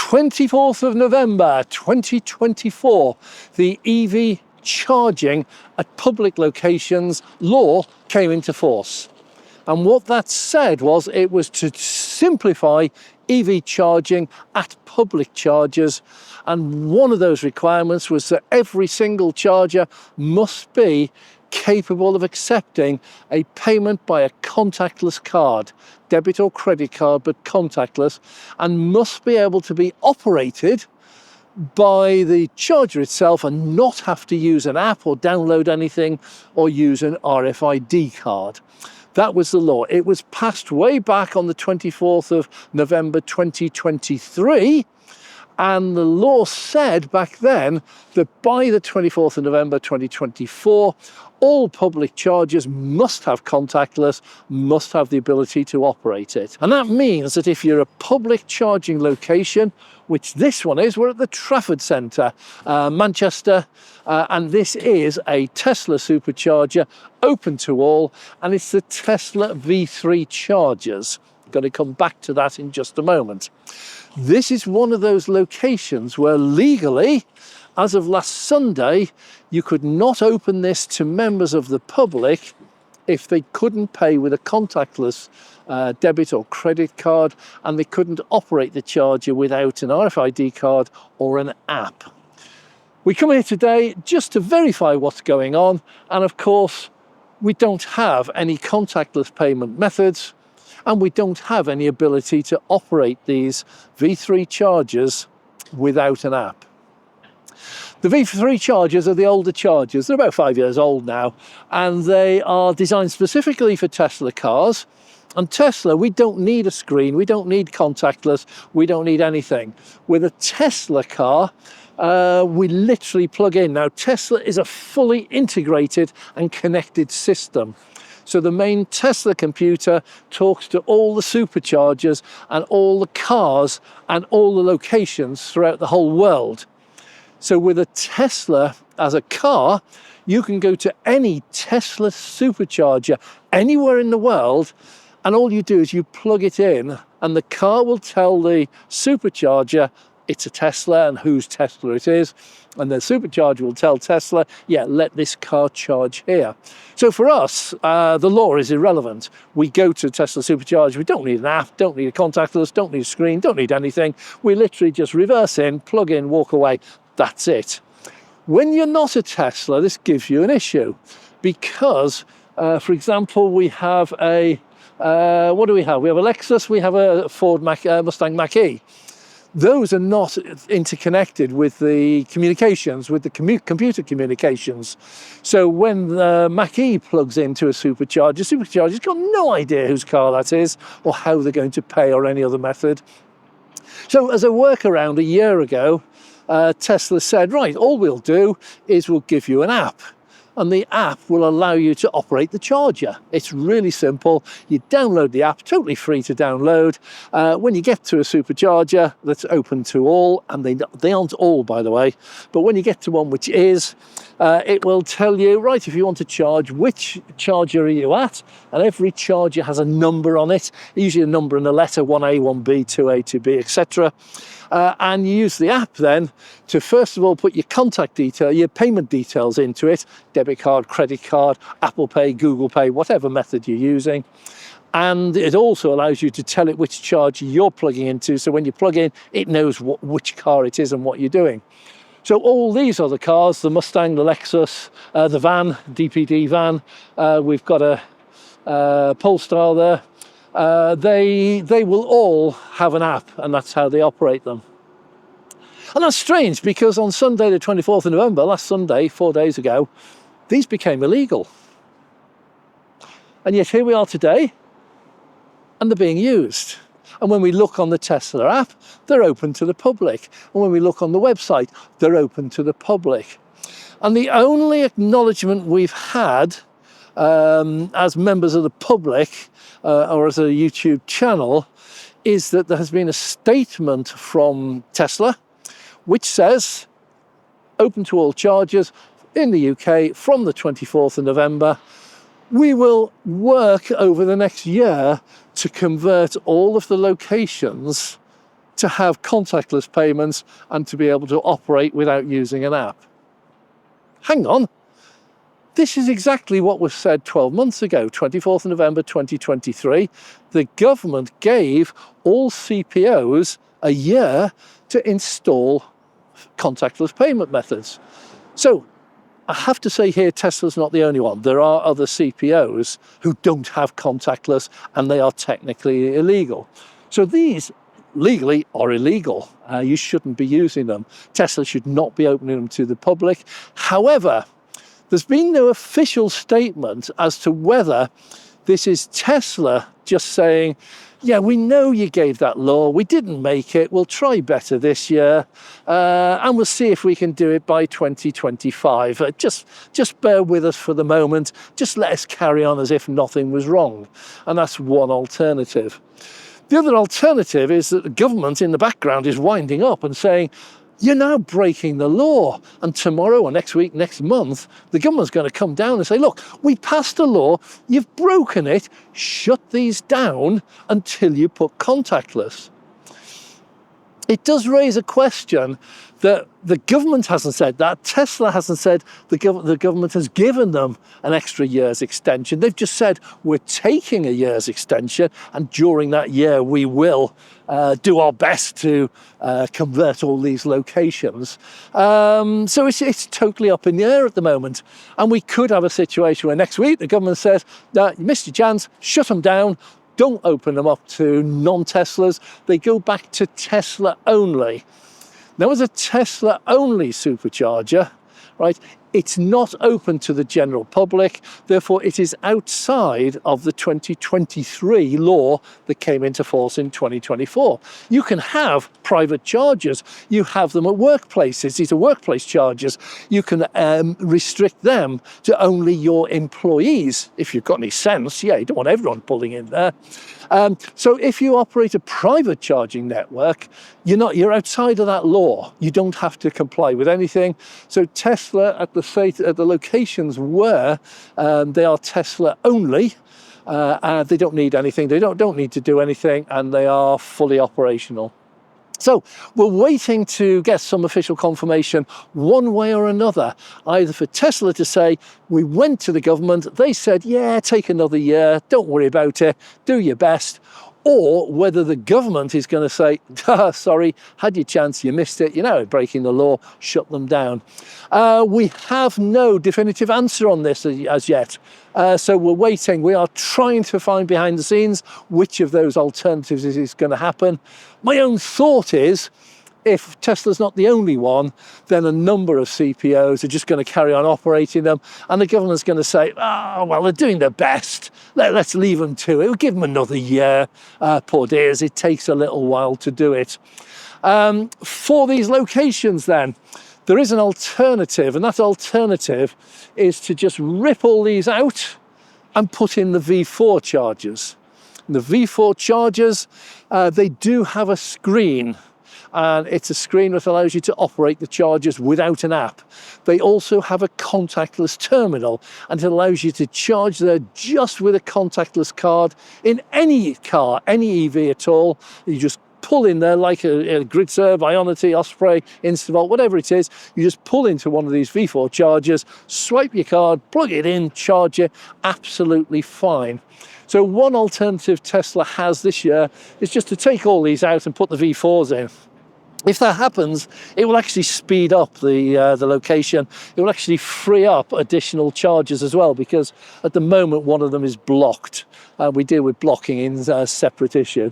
24th of November 2024, the EV charging at public locations law came into force. And what that said was it was to simplify EV charging at public chargers. And one of those requirements was that every single charger must be capable of accepting a payment by a contactless card, debit or credit card, but contactless, and must be able to be operated by the charger itself and not have to use an app or download anything or use an RFID card. That was the law. It was passed way back on the 24th of November 2023. And the law said back then that by the 24th of November 2024, all public chargers must have contactless, must have the ability to operate it. And that means that if you're a public charging location, which this one is, we're at the Trafford Centre, Manchester, and this is a Tesla supercharger, open to all, and it's the Tesla V3 chargers. I'm going to come back to that in just a moment. This is one of those locations where legally, as of last Sunday, you could not open this to members of the public if they couldn't pay with a contactless debit or credit card, and they couldn't operate the charger without an RFID card or an app. We come here today just to verify what's going on, and of course, we don't have any contactless payment methods, and we don't have any ability to operate these V3 chargers without an app. The V3 chargers are the older chargers. They're about 5 years old now, and they are designed specifically for Tesla cars. And Tesla, we don't need a screen, we don't need contactless, we don't need anything. With a Tesla car, we literally plug in. Now, Tesla is a fully integrated and connected system. So the main Tesla computer talks to all the superchargers and all the cars and all the locations throughout the whole world. So with a Tesla as a car, you can go to any Tesla supercharger anywhere in the world, and all you do is you plug it in, and the car will tell the supercharger it's a Tesla and whose Tesla it is, and the supercharger will tell Tesla, yeah, let this car charge here. So for us, the law is irrelevant. We go to Tesla supercharger, we don't need an app, don't need a contactless, don't need a screen, don't need anything. We literally just reverse in, plug in, walk away. That's it. When you're not a Tesla, this gives you an issue because, for example, we have a, what do we have? We have a Lexus, we have a Ford Mustang Mach-E. Those are not interconnected with the communications, with the computer communications. So when the Mach-E plugs into a supercharger's got no idea whose car that is or how they're going to pay or any other method. So as a workaround a year ago, Tesla said, right, all we'll do is we'll give you an app. And the app will allow you to operate the charger. It's really simple. You download the app, totally free to download. When you get to a supercharger that's open to all, and they aren't all, by the way, but when you get to one which is, it will tell you, right, if you want to charge, which charger are you at? And every charger has a number on it, usually a number and a letter, 1A, 1B, 2A, 2B, etc. And you use the app then to first of all put your contact detail, your payment details into it, debit card, credit card, Apple Pay, Google Pay, whatever method you're using. And it also allows you to tell it which charger you're plugging into. So when you plug in, it knows which car it is and what you're doing. So all these other cars, the Mustang, the Lexus, the van, DPD van, we've got a Polestar there. They will all have an app, and that's how they operate them. And that's strange because on Sunday the 24th of November, last Sunday, 4 days ago, these became illegal. And yet here we are today, and they're being used. And when we look on the Tesla app, they're open to the public. And when we look on the website, they're open to the public. And the only acknowledgement we've had as members of the public or as a YouTube channel is that there has been a statement from Tesla which says open to all chargers in the UK from the 24th of November. We will work over the next year to convert all of the locations to have contactless payments and to be able to operate without using an app. Hang on. This is exactly what was said 12 months ago, 24th of November 2023. The government gave all CPOs a year to install contactless payment methods. So I have to say here, Tesla's not the only one. There are other CPOs who don't have contactless and they are technically illegal. So these legally are illegal. You shouldn't be using them. Tesla should not be opening them to the public. However, there's been no official statement as to whether this is Tesla just saying, yeah, we know you gave that law, we didn't make it, we'll try better this year, and we'll see if we can do it by 2025. Just bear with us for the moment, just let us carry on as if nothing was wrong. And that's one alternative. The other alternative is that the government in the background is winding up and saying, you're now breaking the law. And tomorrow or next week, next month, the government's going to come down and say, look, we passed a law, you've broken it, shut these down until you put contactless. It does raise a question that the government hasn't said that. Tesla hasn't said the government has given them an extra year's extension. They've just said we're taking a year's extension, and during that year we will do our best to convert all these locations. So it's totally up in the air at the moment. And we could have a situation where next week the government says, you missed your chance, shut them down, don't open them up to non-Teslas. They go back to Tesla only. Now, as a Tesla only supercharger, right, it's not open to the general public. Therefore, it is outside of the 2023 law that came into force in 2024. You can have private chargers. You have them at workplaces. These are workplace chargers. You can restrict them to only your employees. If you've got any sense, yeah, you don't want everyone pulling in there. So if you operate a private charging network, you're outside of that law. You don't have to comply with anything. So Tesla at the locations where they are Tesla only, they don't need anything. They don't need to do anything, and they are fully operational. So we're waiting to get some official confirmation one way or another, either for Tesla to say, we went to the government, they said, yeah, take another year, don't worry about it, do your best, or whether the government is going to say, sorry, had your chance, you missed it, you're now breaking the law, shut them down. We have no definitive answer on this as yet. So we're waiting. We are trying to find behind the scenes which of those alternatives is going to happen. My own thought is, if Tesla's not the only one, then a number of CPOs are just going to carry on operating them, and the government's going to say, well, they're doing their best. Let's leave them to it. We'll give them another year. Poor dears, it takes a little while to do it. For these locations then, there is an alternative, and that alternative is to just rip all these out and put in the V4 chargers. And the V4 chargers, they do have a screen, and it's a screen that allows you to operate the chargers without an app. They also have a contactless terminal, and it allows you to charge there just with a contactless card in any car, any EV at all. You just pull in there like a GridServe, Ionity, Osprey, Instavolt, whatever it is. You just pull into one of these V4 chargers, swipe your card, plug it in, charge it, absolutely fine. So one alternative Tesla has this year is just to take all these out and put the V4s in. If that happens, it will actually speed up the location. It will actually free up additional charges as well, because at the moment one of them is blocked. We deal with blocking in a separate issue.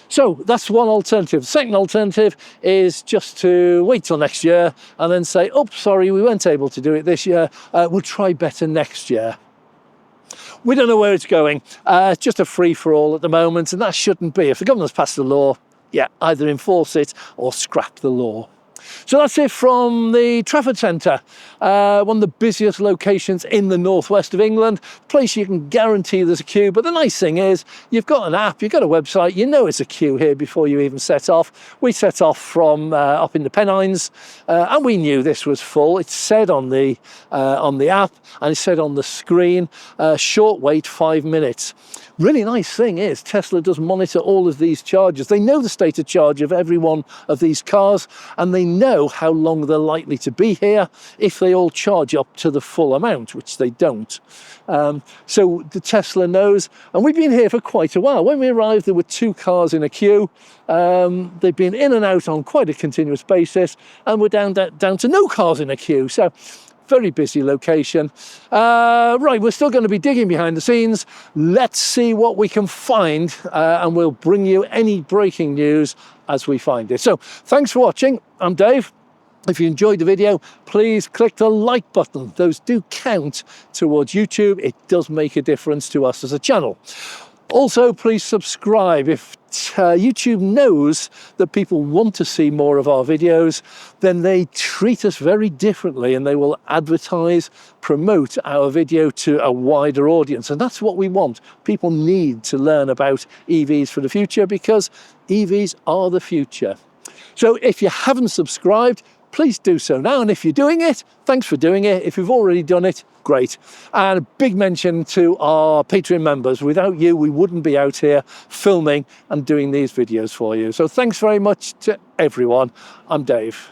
So that's one alternative. The second alternative is just to wait till next year and then say, oh, sorry, we weren't able to do it this year. We'll try better next year. We don't know where it's going. It's just a free-for-all at the moment, and that shouldn't be. If the government's passed a law, yeah, either enforce it or scrap the law. So that's it from the Trafford Centre, one of the busiest locations in the northwest of England, place you can guarantee there's a queue. But the nice thing is you've got an app, you've got a website, you know it's a queue here before you even set off. We set off from up in the Pennines, and we knew this was full. It said on the app, and it said on the screen, short wait 5 minutes. Really nice thing is Tesla does monitor all of these charges. They know the state of charge of every one of these cars, and they know how long they're likely to be here if they all charge up to the full amount, which they don't. So the Tesla knows, and we've been here for quite a while. When we arrived, there were 2 cars in a queue. They've been in and out on quite a continuous basis, and we're down to no cars in a queue. So very busy location. Right, we're still going to be digging behind the scenes. Let's see what we can find, and we'll bring you any breaking news as we find it. So thanks for watching. I'm Dave. If you enjoyed the video, please click the like button. Those do count towards YouTube. It does make a difference to us as a channel. Also, please subscribe. If YouTube knows that people want to see more of our videos, then they treat us very differently, and they will advertise, promote our video to a wider audience. And that's what we want. People need to learn about EVs for the future, because EVs are the future. So if you haven't subscribed, please do so now. And if you're doing it, thanks for doing it. If you've already done it, great. And a big mention to our Patreon members. Without you, we wouldn't be out here filming and doing these videos for you. So thanks very much to everyone. I'm Dave.